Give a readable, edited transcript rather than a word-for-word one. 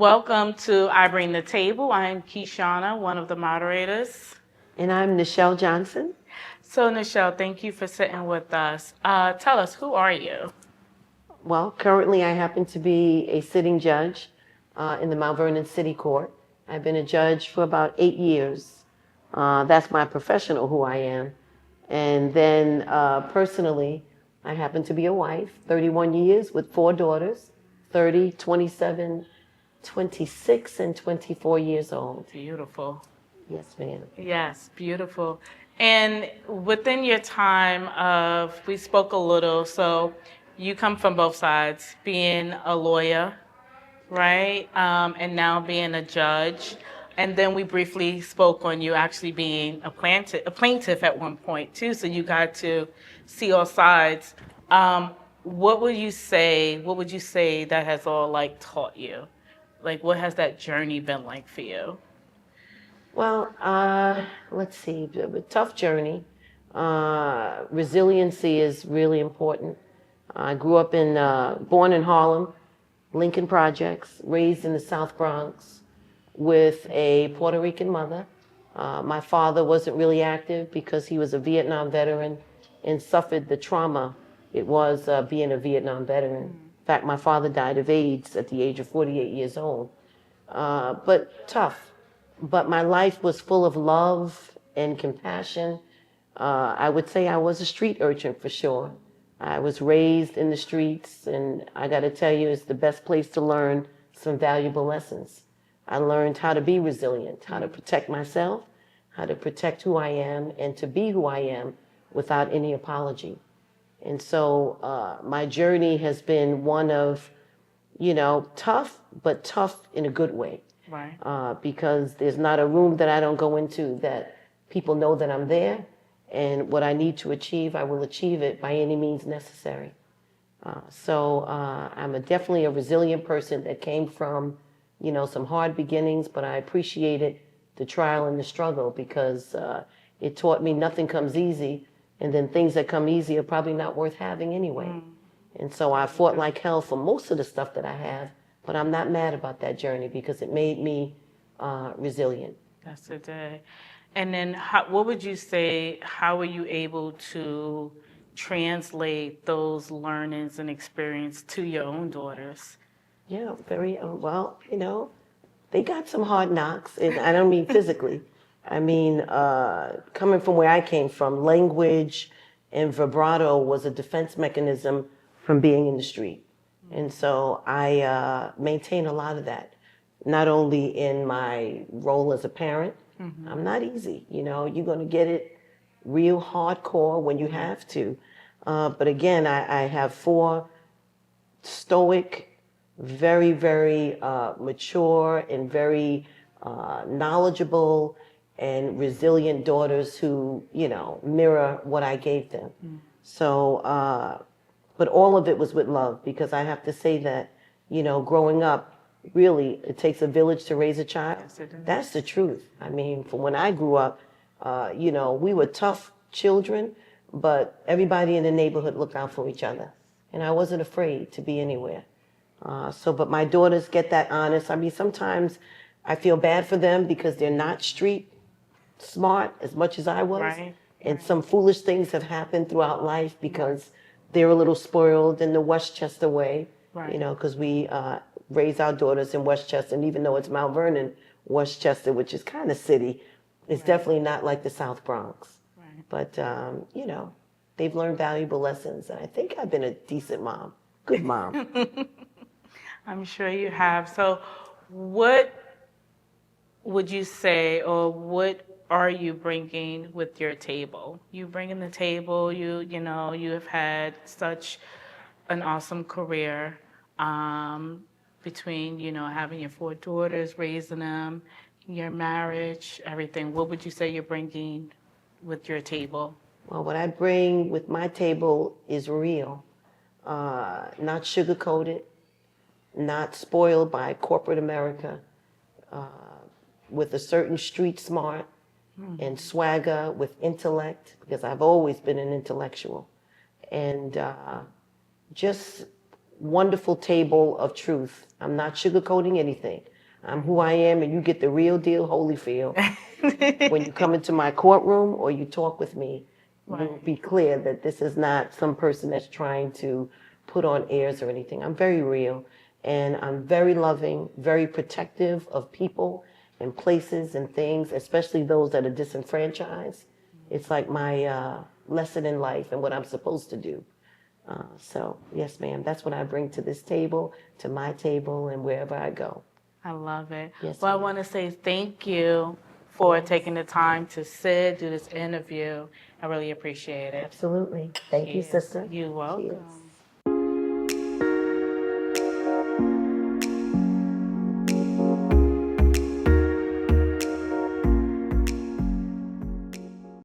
Welcome to I Bring the Table. I'm Keshana, one of the moderators. And I'm Nichelle Johnson. So, Nichelle, thank you for sitting with us. Tell us, who are you? Well, currently I happen to be a sitting judge in the Mount Vernon City Court. I've been a judge for about 8 years. That's my professional who I am. And then personally, I happen to be a wife, 31 years with 4 daughters, 30, 27, 26, and 24 years old. Beautiful. Yes, ma'am. Yes, beautiful. And within your time we spoke a little, so you come from both sides, being a lawyer, right? And now being a judge. And then we briefly spoke on you actually being a plaintiff at one point too, so you got to see all sides. What would you say that has all taught you? What has that journey been like for you? Well, let's see, a tough journey. Resiliency is really important. I grew up born in Harlem, Lincoln Projects, raised in the South Bronx with a Puerto Rican mother. My father wasn't really active because he was a Vietnam veteran and suffered the trauma it was being a Vietnam veteran. In fact, my father died of AIDS at the age of 48 years old. But tough. But my life was full of love and compassion. I would say I was a street urchin for sure. I was raised in the streets, and I got to tell you, it's the best place to learn some valuable lessons. I learned how to be resilient, how to protect myself, how to protect who I am, and to be who I am without any apology. And so my journey has been one of, tough, but tough in a good way. Right. Because there's not a room that I don't go into that people know that I'm there, and what I need to achieve, I will achieve it by any means necessary. So I'm definitely a resilient person that came from, some hard beginnings, but I appreciated the trial and the struggle because it taught me nothing comes easy, and then things that come easy are probably not worth having anyway. And so I fought like hell for most of the stuff that I have, but I'm not mad about that journey because it made me resilient. That's it. And then what would you say, how were you able to translate those learnings and experience to your own daughters? Yeah, very well, they got some hard knocks, and I don't mean physically. I mean, coming from where I came from, language and vibrato was a defense mechanism from being in the street. And so I maintain a lot of that, not only in my role as a parent. I'm not easy, you're going to get it real hardcore when you have to. But again, I have 4 stoic, very, very mature and very knowledgeable and resilient daughters who, mirror what I gave them. So, but all of it was with love, because I have to say that, growing up, really, it takes a village to raise a child. Yes, it does. That's the truth. I mean, from when I grew up, we were tough children, but everybody in the neighborhood looked out for each other. And I wasn't afraid to be anywhere. But my daughters get that honest. I mean, sometimes I feel bad for them because they're not street smart as much as I was. Right. And some foolish things have happened throughout life because they're a little spoiled in the Westchester way. Right. Because we raise our daughters in Westchester, and even though it's Mount Vernon, Westchester, which is kind of city, it's definitely not like the South Bronx. Right. But, they've learned valuable lessons, and I think I've been a decent mom, good mom. I'm sure you have. So what would you say, or what are you bringing with your table? You bringing the table, you have had such an awesome career between, having your 4 daughters, raising them, your marriage, everything. What would you say you're bringing with your table? Well, what I bring with my table is real, not sugar-coated, not spoiled by corporate America, with a certain street smart and swagger, with intellect, because I've always been an intellectual, and just wonderful table of truth. I'm not sugarcoating anything. I'm who I am, and you get the real deal, Holyfield. When you come into my courtroom or you talk with me, you'll be clear that this is not some person that's trying to put on airs or anything. I'm very real, and I'm very loving, very protective of people and places and things, especially those that are disenfranchised. It's like my lesson in life and what I'm supposed to do. So, yes, ma'am, that's what I bring to this table, to my table, and wherever I go. I love it. Yes, Well, I ma'am. want to say thank you for taking the time to sit, do this interview. I really appreciate it. Absolutely. Thank you, Cheers. sister. You're welcome. Cheers.